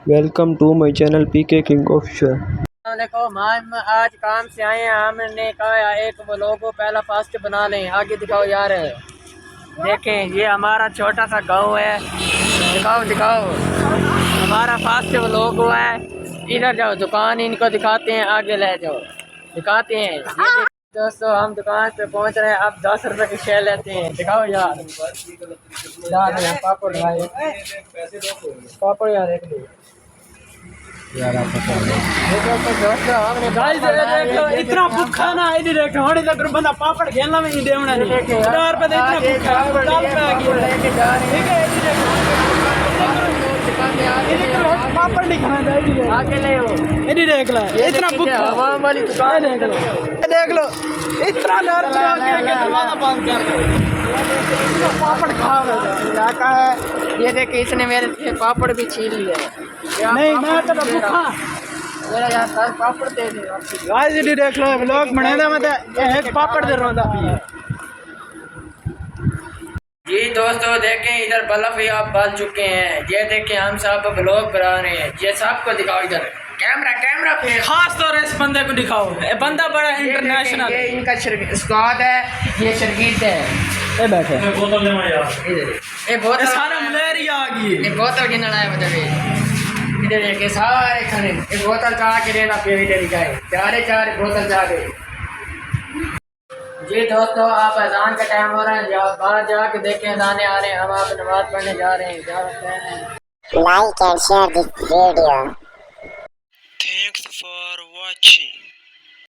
Welcome to my channel PK king official. हम आज काम से आए हैं। हमने कहा एक लोगो पहला फास्ट बना लें। आगे दिखाओ यार, देखें ये हमारा छोटा सा गांव है। दिखाओ दिखाओ, हमारा फास्ट लोगो है। इधर जाओ, दुकान इनको दिखाते हैं, आगे ले जाओ दिखाते हैं। ये दोस्तों हम दुकान पे पहुंच रहे हैं। अब 10 रुपए की शेयर लेते हैं। दिखाओ यार, पापड़ भाई, पापड़ यार एक दो इतना भूखा ना होने तक बंदा पापड़ खेलना में नहीं देवना पापड़ नहीं खाना आगे ले देख लो इतना भूखा वाली दुकान देख लो इतना दरवाजा बंद कर दो पापड़ खा इलाका है। ये देखे इसने मेरे से पापड़ भी छीन लिया। नहीं मैं तो भूखा मेरा यार सारे पापड़ दे दे। गाइस ये देख लो व्लॉग बनाने में एक पापड़ दे रहा था। जी दोस्तों देखें, इधर बल्ब भी आप बल चुके हैं। ये देखें हम सब ब्लॉग बना रहे हैं। ये सबको दिखाओ, इधर कैमरा कैमरा पे खास तौर इस बंदे को दिखाओ। ये बंदा बड़ा इंटरनेशनल। ये इनका स्क्वाड है, ये शर्गीद है। ये बैठे बोतल ले यार, ये बोतल सारा मलेरिया आ गई। ये बोतल गिनना है मतलब इधर देखे सारे खाने। एक बोतल चाह के देना पे तरीका है। चार बोतल चाह दे। जी दोस्तों आप अजान का टाइम हो रहा है, बाहर जाके देखें अजाने आ रहे हैं। हम आप नमाज पढ़ने जा रहे हैं। Like and share this video.